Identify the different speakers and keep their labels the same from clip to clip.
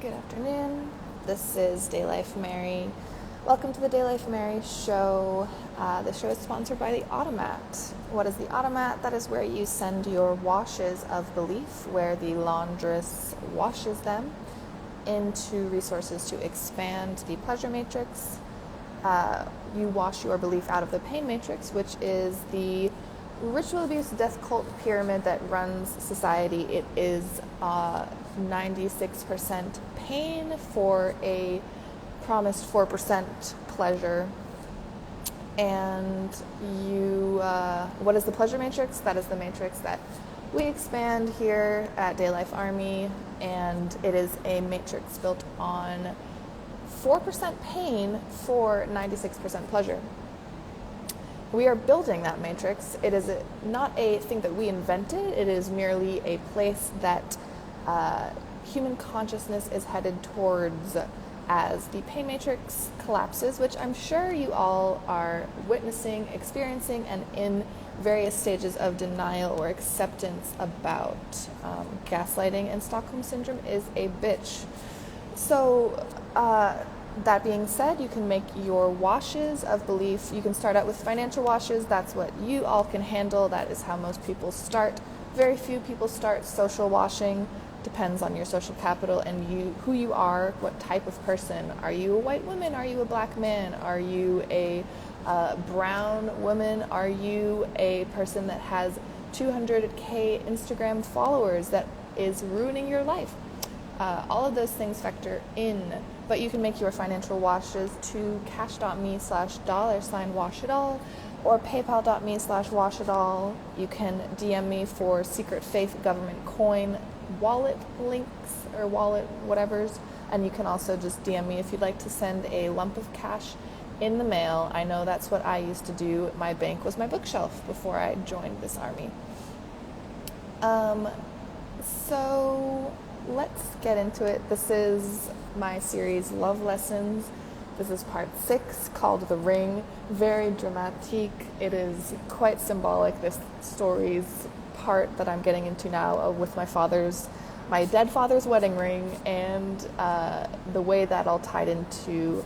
Speaker 1: Good afternoon. This is DayLife Mary. Welcome to the DayLife Mary show. The show is sponsored by the Automat. What is the Automat? That is where you send your washes of belief, where the laundruss washes them into resources to expand the pleasure matrix. You wash your belief out of the pain matrix, which is the ritual abuse death cult pyramid that runs society. It is 96% pain for a promised 4% pleasure. And what is the pleasure matrix? That is the matrix that we expand here at DayLife Army, and it is a matrix built on 4% pain for 96% pleasure. We are building that matrix. It is not a thing that we invented. It is merely a place that human consciousness is headed towards as the pain matrix collapses, which I'm sure you all are witnessing, experiencing, and in various stages of denial or acceptance about. Gaslighting and Stockholm Syndrome is a bitch. So, that being said, you can make your washes of belief. You can start out with financial washes. That's what you all can handle. That is how most people start. Very few people start social washing. Depends on your social capital and who you are, what type of person. Are you a white woman? Are you a black man? Are you a brown woman? Are you a person that has 200K Instagram followers that is ruining your life? All of those things factor in. But you can make your financial washes to cash.me/$washitall or paypal.me/washitall. You can DM me for secret faith government coin wallet links or wallet whatevers. And you can also just DM me if you'd like to send a lump of cash in the mail. I know that's what I used to do. My bank was my bookshelf before I joined this army. So let's get into it. This is my series Love Lessons. This is part 6 called The Ring. Very dramatic. It is quite symbolic, this story's part that I'm getting into now with my dead father's wedding ring, and the way that all tied into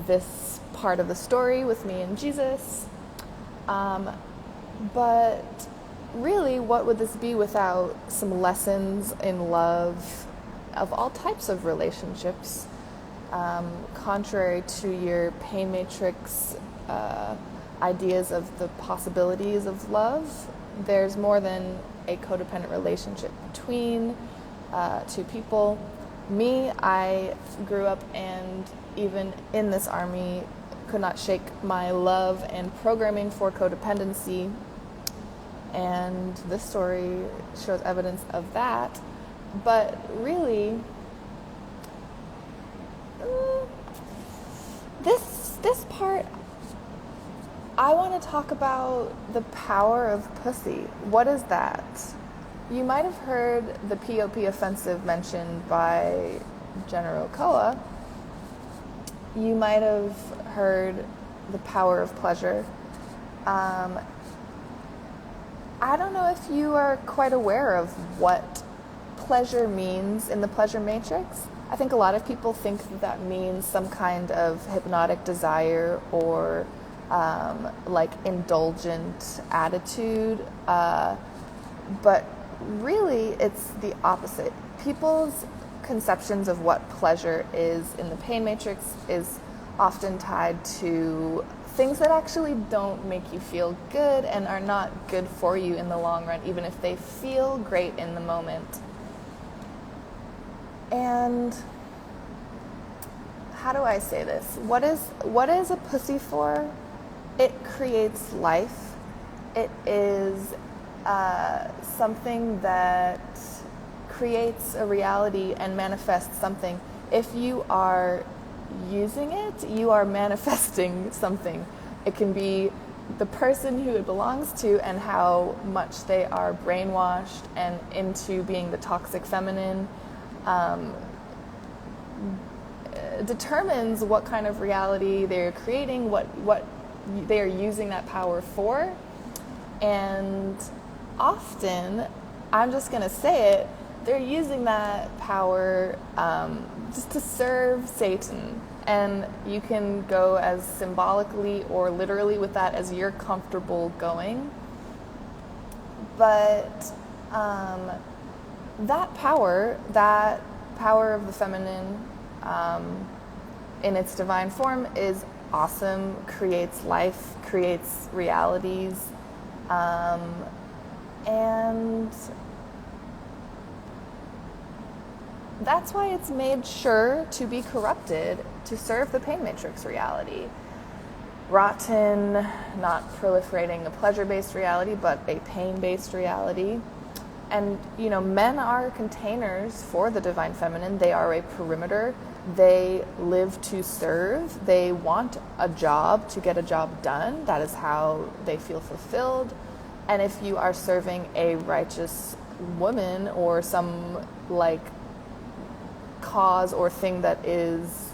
Speaker 1: this part of the story with me and Jesus. But really, what would this be without some lessons in love of all types of relationships? Contrary to your pain matrix ideas of the possibilities of love, there's more than a codependent relationship between two people. Me, I grew up and even in this army could not shake my love and programming for codependency. And this story shows evidence of that. But really, this part, I want to talk about the power of pussy. What is that? You might have heard the POP offensive mentioned by General Koa. You might have heard the power of pleasure. I don't know if you are quite aware of what pleasure means in the pleasure matrix. I think a lot of people think that means some kind of hypnotic desire or like indulgent attitude, but really it's the opposite. People's conceptions of what pleasure is in the pain matrix is often tied to things that actually don't make you feel good and are not good for you in the long run, even if they feel great in the moment. And how do I say this? What is a pussy for? It creates life. It is something that creates a reality and manifests something. If you are using it, you are manifesting something. It can be the person who it belongs to and how much they are brainwashed and into being the toxic feminine. Determines what kind of reality they're creating, what they are using that power for. And often, I'm just going to say it, they're using that power just to serve Satan. And you can go as symbolically or literally with that as you're comfortable going. But that power of the feminine in its divine form is awesome, creates life, creates realities, and that's why it's made sure to be corrupted to serve the pain matrix reality. Rotten, not proliferating a pleasure-based reality, but a pain-based reality. And, men are containers for the divine feminine. They are a perimeter. They live to serve. They want a job to get a job done. That is how they feel fulfilled. And if you are serving a righteous woman or some, cause or thing that is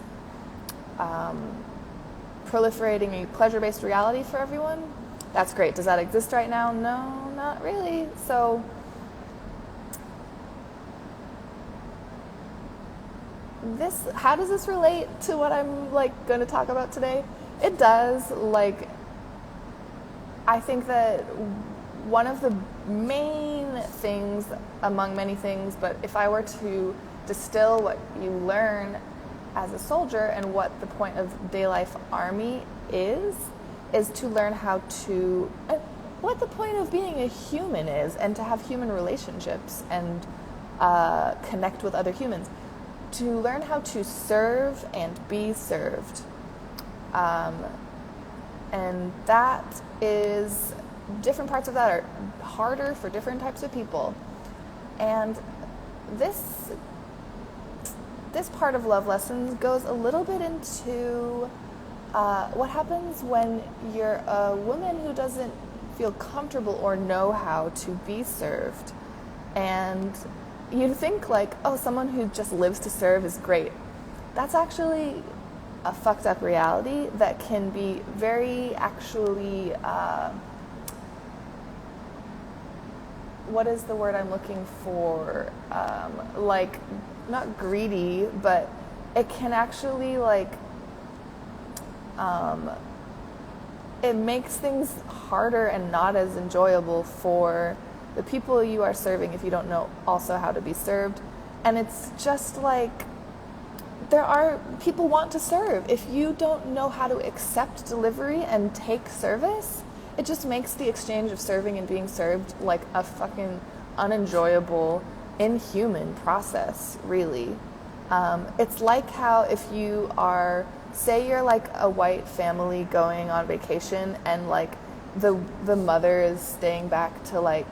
Speaker 1: proliferating a pleasure-based reality for everyone, that's great. Does that exist right now? No, not really. So how does this relate to what I'm going to talk about today? It does. I think that one of the main things among many things, but if I were to distill what you learn as a soldier and what the point of DayLife Army is to learn how to, what the point of being a human is, and to have human relationships and connect with other humans. To learn how to serve and be served. And that is, different parts of that are harder for different types of people. And this part of Love Lessons goes a little bit into what happens when you're a woman who doesn't feel comfortable or know how to be served. And you'd think someone who just lives to serve is great. That's actually a fucked up reality that can be very actually, what is the word I'm looking for? Not greedy, but it can actually it makes things harder and not as enjoyable for the people you are serving if you don't know also how to be served. And it's just people want to serve. If you don't know how to accept delivery and take service, it just makes the exchange of serving and being served a fucking unenjoyable, inhuman process, really. It's like how if you are, say you're a white family going on vacation and the mother is staying back to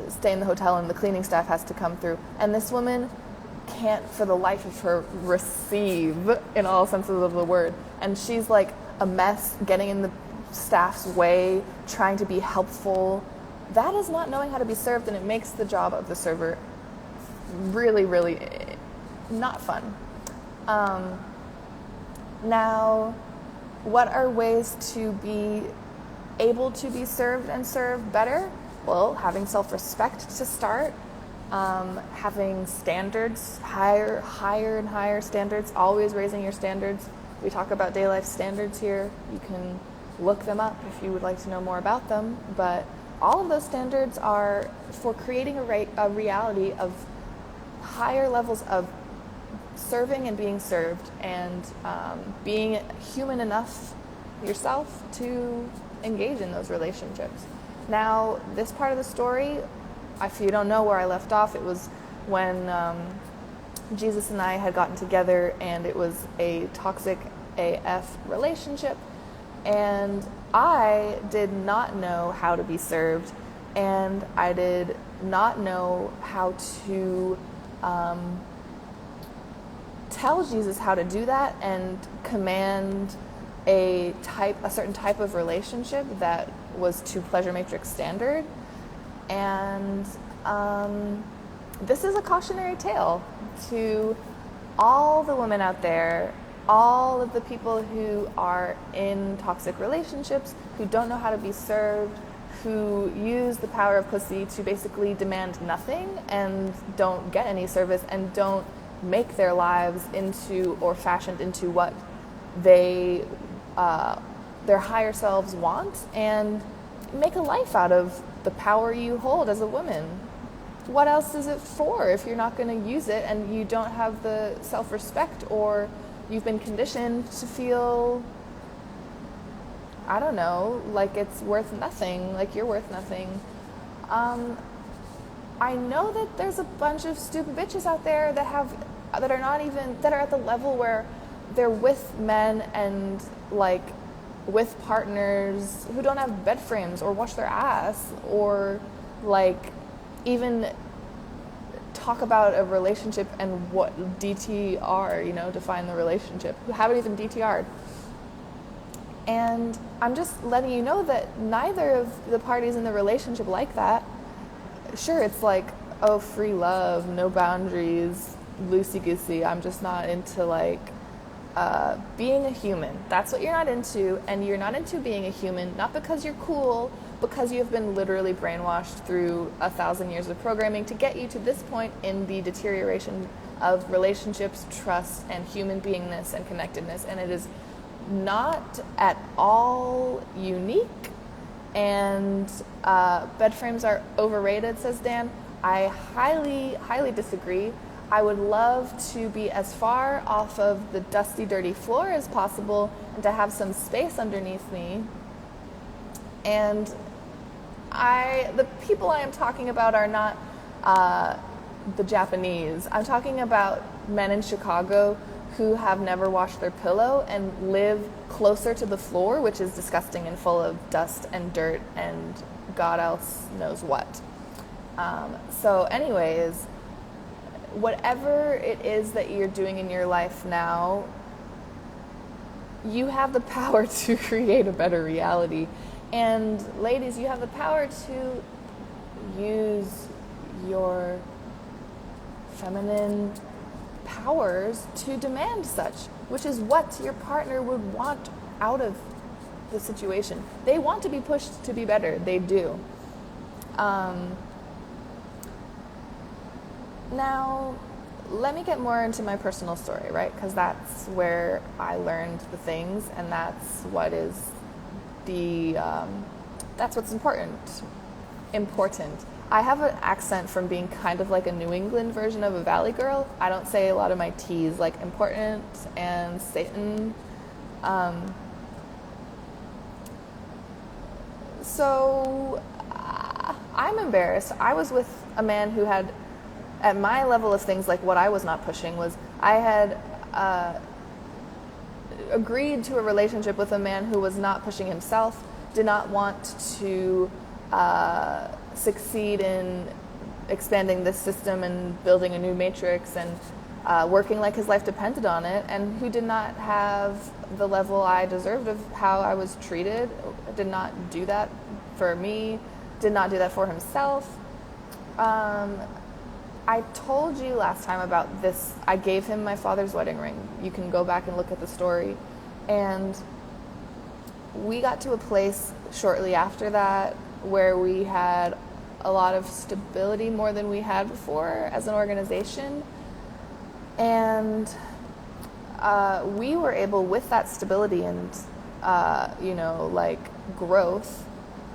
Speaker 1: stay in the hotel and the cleaning staff has to come through, and this woman can't for the life of her receive in all senses of the word, and she's a mess, getting in the staff's way, trying to be helpful. That is not knowing how to be served, and it makes the job of the server really, really not fun. Now, what are ways to be able to be served and serve better? Well, having self-respect to start, having standards, higher and higher standards, always raising your standards. We talk about DayLife standards here. You can look them up if you would like to know more about them. But all of those standards are for creating a reality of higher levels of serving and being served, and being human enough yourself to engage in those relationships. Now, this part of the story, if you don't know where I left off, it was when Jesus and I had gotten together, and it was a toxic AF relationship, and I did not know how to be served, and I did not know how to tell Jesus how to do that and command a certain type of relationship that was to pleasure matrix standard. And this is a cautionary tale to all the women out there, all of the people who are in toxic relationships, who don't know how to be served, who use the power of pussy to basically demand nothing and don't get any service and don't make their lives into or fashioned into what they their higher selves want, and make a life out of the power you hold as a woman. What else is it for if you're not going to use it and you don't have the self-respect, or you've been conditioned to feel, I don't know, like it's worth nothing, like you're worth nothing. I know that there's a bunch of stupid bitches out there that are at the level where they're with men and like with partners who don't have bed frames or wash their ass or like even talk about a relationship and what DTR, define the relationship, who haven't even DTR'd. And I'm just letting you know that neither of the parties in the relationship like that. Sure, it's like, oh, free love, no boundaries, loosey-goosey. I'm just not into like being a human. That's what you're not into, and you're not into being a human, not because you're cool, because you have been literally brainwashed through 1,000 years of programming to get you to this point in the deterioration of relationships, trust, and human beingness and connectedness. And it is not at all unique, and bed frames are overrated, says Dan. I highly, highly disagree. I would love to be as far off of the dusty, dirty floor as possible and to have some space underneath me. And the people I am talking about are not the Japanese. I'm talking about men in Chicago who have never washed their pillow and live closer to the floor, which is disgusting and full of dust and dirt and God else knows what. So anyways, whatever it is that you're doing in your life now, you have the power to create a better reality. And ladies, you have the power to use your feminine powers to demand such, which is what your partner would want out of the situation. They want to be pushed to be better. They do. Now, let me get more into my personal story, right? Because that's where I learned the things, and that's what is that's what's important. I have an accent from being kind of like a New England version of a Valley girl. I don't say a lot of my T's, like important and Satan. So I'm embarrassed. I was with a man who had, at my level of things, like what I was not pushing was I had agreed to a relationship with a man who was not pushing himself, did not want to succeed in expanding this system and building a new matrix and working like his life depended on it, and who did not have the level I deserved of how I was treated, did not do that for me, did not do that for himself. I told you last time about this. I gave him my father's wedding ring. You can go back and look at the story. And we got to a place shortly after that where we had a lot of stability, more than we had before as an organization. And we were able, with that stability and, growth,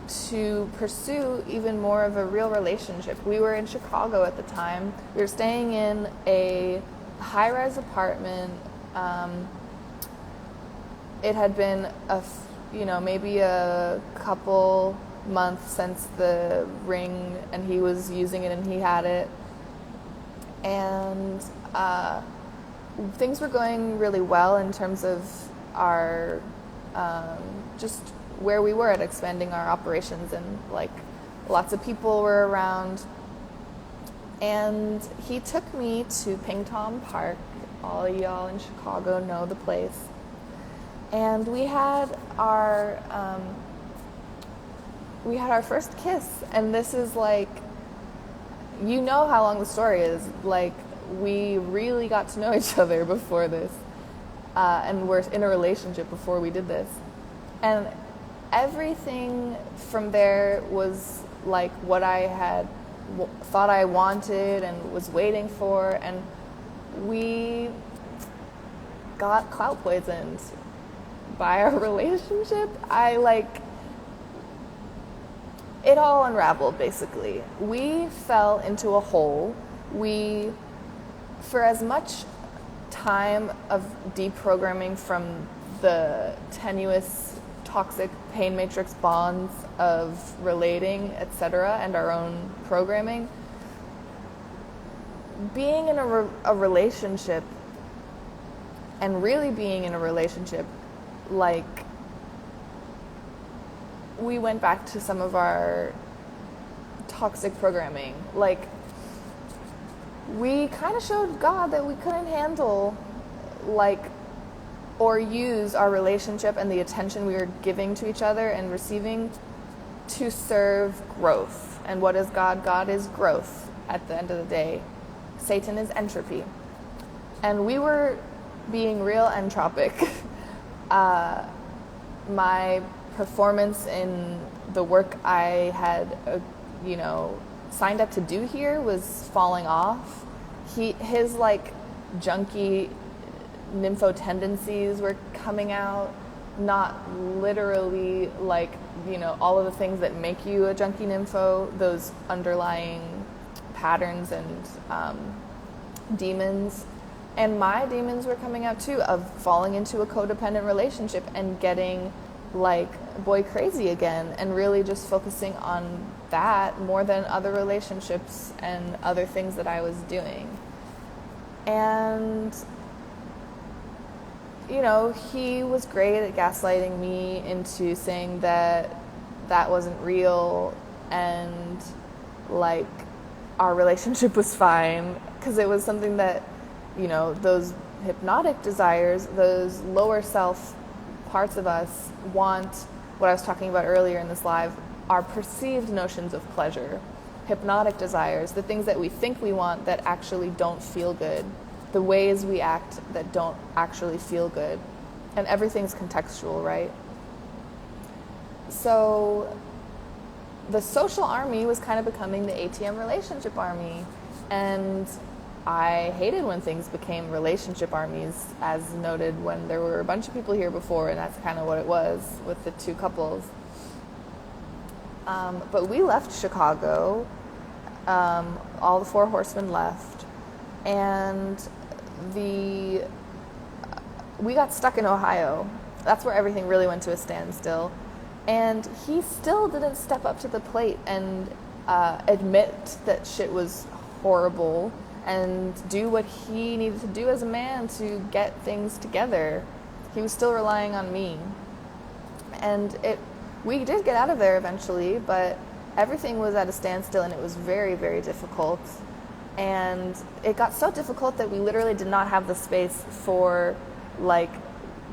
Speaker 1: to pursue even more of a real relationship. We were in Chicago at the time. We were staying in a high-rise apartment. It had been maybe a couple months since the ring, and he was using it and he had it. And things were going really well in terms of our just where we were at expanding our operations, and like lots of people were around. And he took me to Ping Tom Park. All of y'all in Chicago know the place. And we had our first kiss, and this is like, you know how long the story is. Like, we really got to know each other before this, and we're in a relationship before we did this. And everything from there was like what I had thought I wanted and was waiting for, and we got clout poisoned by our relationship. It all unraveled, basically. We fell into a hole. For as much time of deprogramming from the tenuous, toxic pain matrix bonds of relating, etc., and our own programming, being in a relationship, and really being in a relationship, like, we went back to some of our toxic programming. Like, we kind of showed God that we couldn't handle, or use our relationship and the attention we were giving to each other and receiving to serve growth. And what is God? God is growth at the end of the day. Satan is entropy. And we were being real entropic. My performance in the work I had, signed up to do here was falling off. His junky nympho tendencies were coming out, not literally all of the things that make you a junkie nympho, those underlying patterns and demons. And my demons were coming out too, of falling into a codependent relationship and getting boy crazy again, and really just focusing on that more than other relationships and other things that I was doing. And he was great at gaslighting me into saying that wasn't real, and our relationship was fine, because it was something that those hypnotic desires, those lower self parts of us want, what I was talking about earlier in this live, are perceived notions of pleasure. Hypnotic desires, the things that we think we want that actually don't feel good, the ways we act that don't actually feel good. And everything's contextual, right? So the social army was kind of becoming the ATM relationship army. And I hated when things became relationship armies, as noted when there were a bunch of people here before, and that's kind of what it was with the two couples. But we left Chicago. All the four horsemen left. And we got stuck in Ohio. That's where everything really went to a standstill. And he still didn't step up to the plate and admit that shit was horrible and do what he needed to do as a man to get things together. He was still relying on me. And we did get out of there eventually, but everything was at a standstill, and it was very, very difficult. And it got so difficult that we literally did not have the space for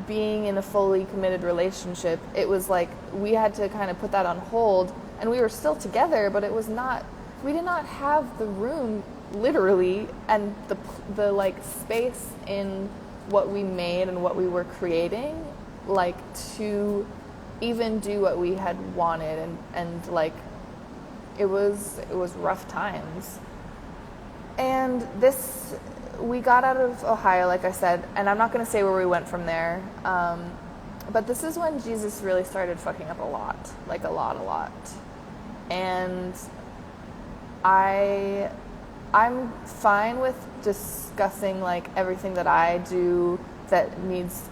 Speaker 1: being in a fully committed relationship. It was we had to kind of put that on hold, and we were still together, but it was not, we did not have the room, literally, and the space in what we made and what we were creating, to even do what we had wanted, and it was rough times. And we got out of Ohio, like I said, and I'm not going to say where we went from there, but this is when Jesus really started fucking up a lot. A lot. And I'm fine with discussing everything that I do that needs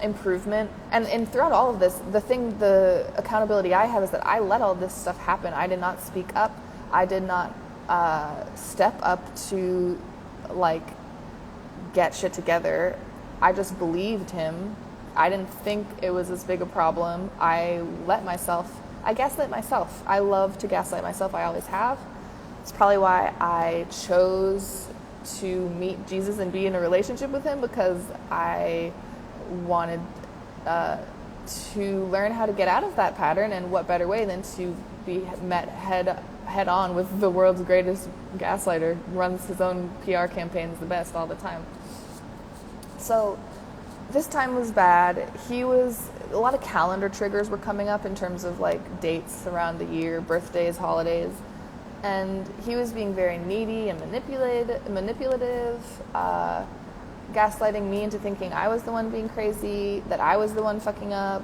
Speaker 1: improvement. And throughout all of this, the accountability I have is that I let all this stuff happen. I did not speak up. I did not step up to get shit together. I just believed him. I didn't think it was as big a problem. I gaslit myself. I love to gaslight myself. I always have. It's probably why I chose to meet Jesus and be in a relationship with him, because I wanted to learn how to get out of that pattern, and what better way than to be met head on with the world's greatest gaslighter, runs his own PR campaigns the best all the time. So this time was bad. He was a lot of calendar triggers were coming up in terms of like dates around the year, birthdays, holidays. And he was being very needy and manipulative, gaslighting me into thinking I was the one being crazy, that I was the one fucking up.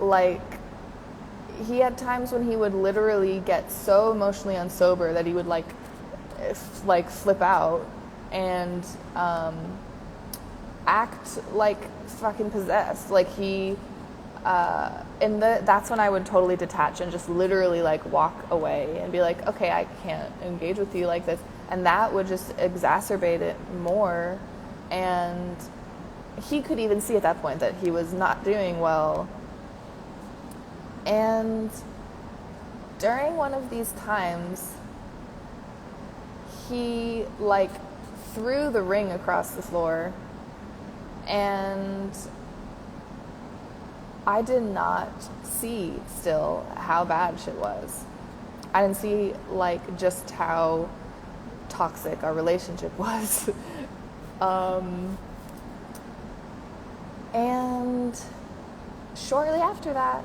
Speaker 1: Like, he had times when he would literally get so emotionally unsober that he would like flip out and act like fucking possessed. Like he, that's when I would totally detach and just literally like walk away and be like, okay, I can't engage with you like this. And that would just exacerbate it more. And he could even see at that point that he was not doing well. And during one of these times, he like threw the ring across the floor, and I did not see still how bad shit was. I didn't see like just how toxic our relationship was. And shortly after that,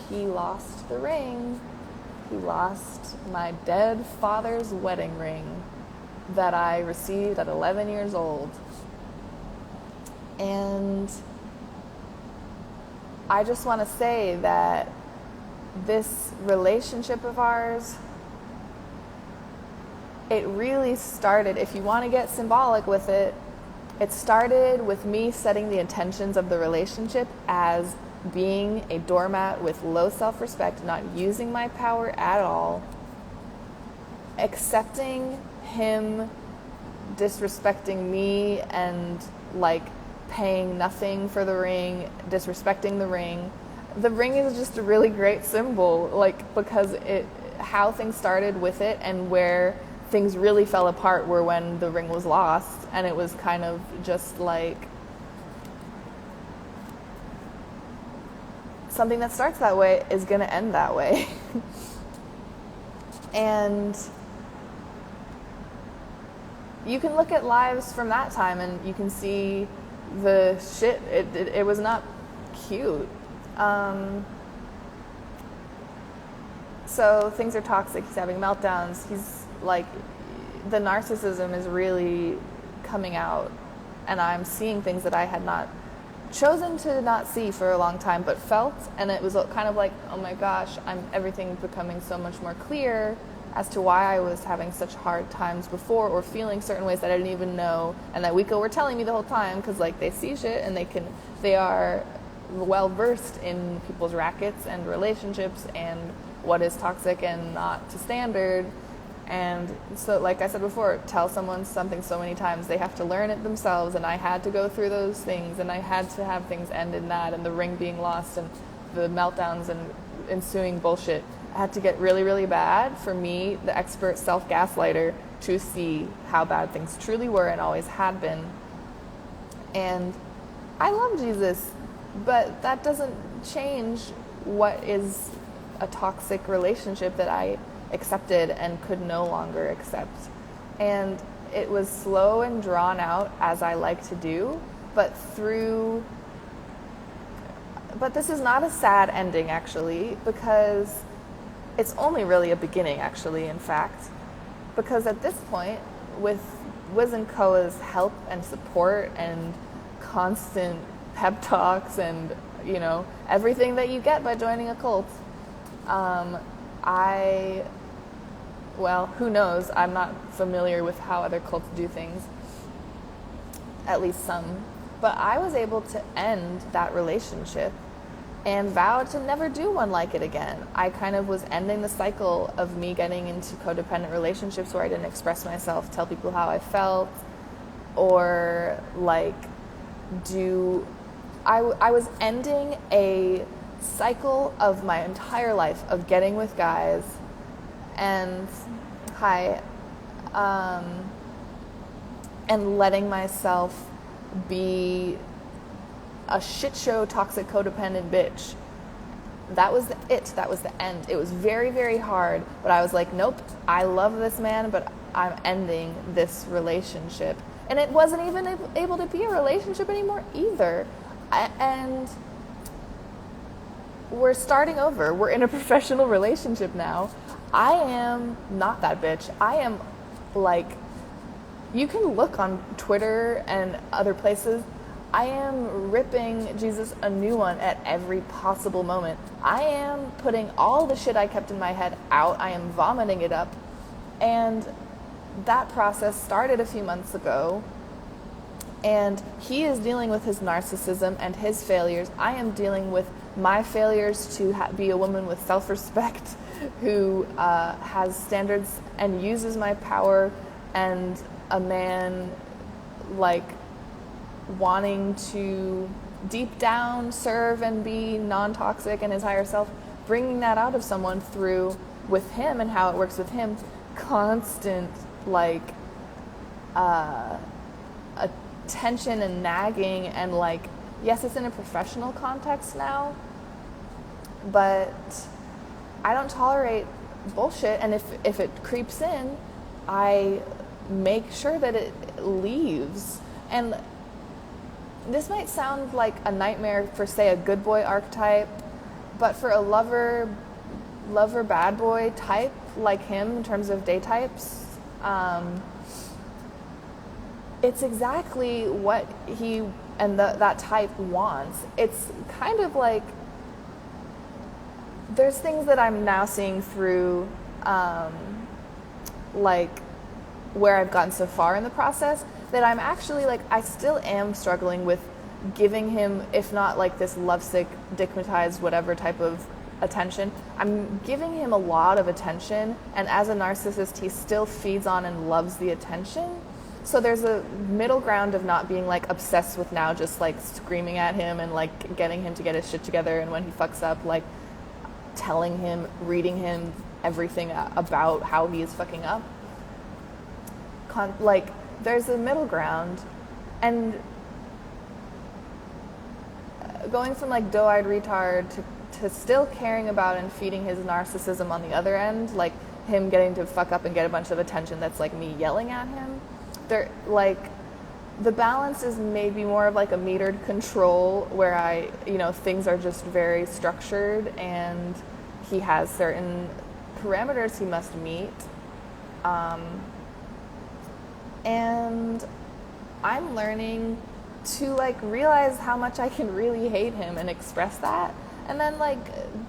Speaker 1: he lost the ring. He lost my dead father's wedding ring that I received at 11 years old. And I just want to say that this relationship of ours, it really started, if you want to get symbolic with it, it started with me setting the intentions of the relationship as being a doormat with low self-respect, not using my power at all, accepting him disrespecting me and like paying nothing for the ring, disrespecting the ring. The ring is just a really great symbol, like, because how things started with it and where things really fell apart were when the ring was lost, and it was kind of just like something that starts that way is going to end that way. And you can look at lives from that time and you can see the shit. It was not cute. So things are toxic. He's having meltdowns. He's like, the narcissism is really coming out, and I'm seeing things that I had not chosen to not see for a long time, but felt, and it was kind of like, oh my gosh, everything becoming so much more clear as to why I was having such hard times before, or feeling certain ways that I didn't even know, and that Wiko were telling me the whole time, because like they see shit and they are well versed in people's rackets and relationships and what is toxic and not to standard. And so, like I said before, tell someone something so many times, they have to learn it themselves, and I had to go through those things, and I had to have things end in that, and the ring being lost, and the meltdowns and ensuing bullshit. I had to get really, really bad for me, the expert self-gaslighter, to see how bad things truly were and always had been. And I love Jesus, but that doesn't change what is a toxic relationship that I accepted and could no longer accept. And it was slow and drawn out, as I like to do, but this is not a sad ending, actually, because it's only really a beginning, actually, in fact, because at this point, with Wiz and Koa's help and support and constant pep talks and, you know, everything that you get by joining a cult, well, who knows? I'm not familiar with how other cults do things, at least some. But I was able to end that relationship and vowed to never do one like it again. I kind of was ending the cycle of me getting into codependent relationships where I didn't express myself, tell people how I felt, or like I was ending a cycle of my entire life of getting with guys and and letting myself be a shit show, toxic, codependent bitch. That was that was the end. It was very, very hard, but I was like, nope, I love this man, but I'm ending this relationship. And it wasn't even able to be a relationship anymore either. And we're starting over. We're in a professional relationship now. I am not that bitch. I am like, you can look on Twitter and other places. I am ripping Jesus a new one at every possible moment. I am putting all the shit I kept in my head out. I am vomiting it up. And that process started a few months ago. And he is dealing with his narcissism and his failures. I am dealing with my failures to be a woman with self-respect who has standards and uses my power, and a man like wanting to deep down serve and be non-toxic and his higher self, bringing that out of someone through with him and how it works with him. Constant like attention and nagging, and like, yes, it's in a professional context now, but I don't tolerate bullshit, and if it creeps in, I make sure that it leaves. And this might sound like a nightmare for, say, a good boy archetype, but for a lover bad boy type like him in terms of day types, it's exactly what he and that type wants. It's kind of like, there's things that I'm now seeing through, like where I've gotten so far in the process, that I'm actually like, I still am struggling with giving him, if not like this lovesick, dickmatized, whatever type of attention, I'm giving him a lot of attention, and as a narcissist, he still feeds on and loves the attention. So there's a middle ground of not being like obsessed with now just like screaming at him and like getting him to get his shit together, and when he fucks up, like telling him, reading him everything about how he is fucking up. Like, there's a middle ground, and going from like doe-eyed retard to still caring about and feeding his narcissism on the other end, like him getting to fuck up and get a bunch of attention that's like me yelling at him. They're like, the balance is maybe more of like a metered control where I, things are just very structured, and he has certain parameters he must meet. And I'm learning to like realize how much I can really hate him and express that, and then like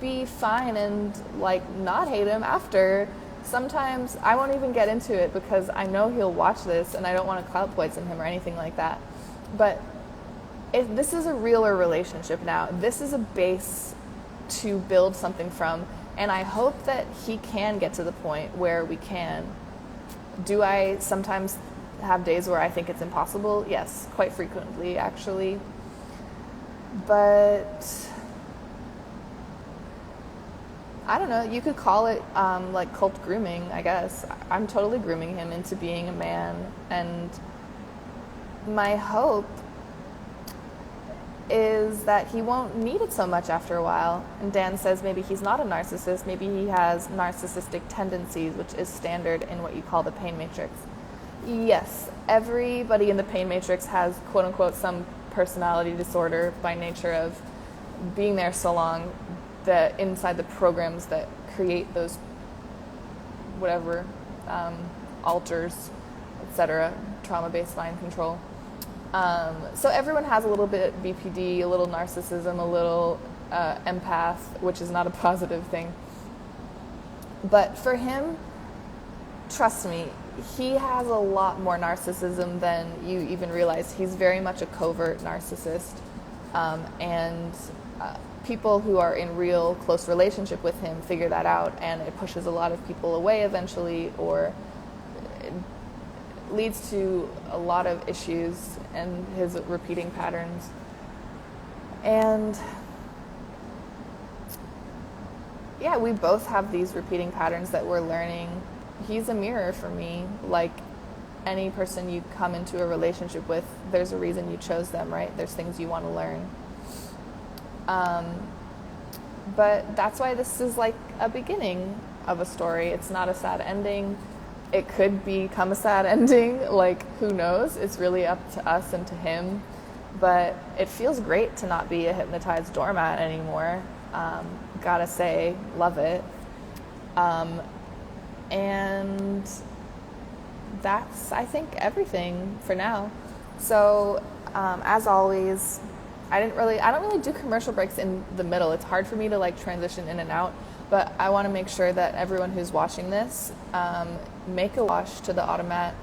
Speaker 1: be fine and like not hate him after. Sometimes I won't even get into it because I know he'll watch this, and I don't want to clout poison him or anything like that. But if this is a realer relationship now, this is a base to build something from, and I hope that he can get to the point where we can. Do I sometimes have days where I think it's impossible? Yes, quite frequently actually. But I don't know, you could call it like cult grooming, I guess. I'm totally grooming him into being a man, and my hope is that he won't need it so much after a while. And Dan says maybe he's not a narcissist, maybe he has narcissistic tendencies, which is standard in what you call the pain matrix. Yes, everybody in the pain matrix has quote-unquote some personality disorder by nature of being there so long, that inside the programs that create those whatever alters, etc., trauma-based mind control. So everyone has a little bit BPD, a little narcissism, a little empath, which is not a positive thing. But for him, trust me, he has a lot more narcissism than you even realize. He's very much a covert narcissist, and people who are in real close relationship with him figure that out, and it pushes a lot of people away eventually, or it leads to a lot of issues and his repeating patterns. And yeah, we both have these repeating patterns that we're learning. He's a mirror for me. Like any person you come into a relationship with, there's a reason you chose them, right? There's things you want to learn. But that's why this is like a beginning of a story. It's not a sad ending. It could become a sad ending, like, who knows? It's really up to us and to him. But it feels great to not be a hypnotized doormat anymore. Gotta say, love it. And that's, I think, everything for now. So, as always, I don't really do commercial breaks in the middle. It's hard for me to like transition in and out, but I want to make sure that everyone who's watching this, make a wash to the automat,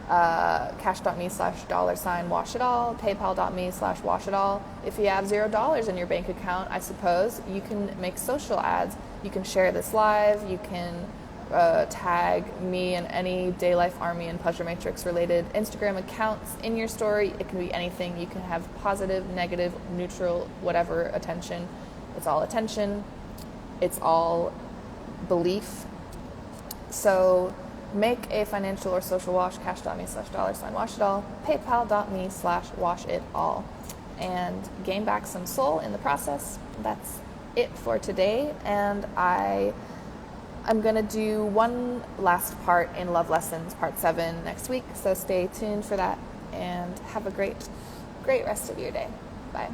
Speaker 1: cash.me/$washitall, paypal.me/washitall. If you have $0 in your bank account, I suppose you can make social ads. You can share this live. You can tag me and any DayLife Army and Pleasure Matrix related Instagram accounts in your story. It can be anything. You can have positive, negative, neutral, whatever attention. It's all attention. It's all belief. So make a financial or social wash, cash.me/$washitall, paypal.me/washitall, and gain back some soul in the process. That's it for today, and I'm going to do one last part in Love Lessons Part 7 next week, so stay tuned for that, and have a great rest of your day. Bye.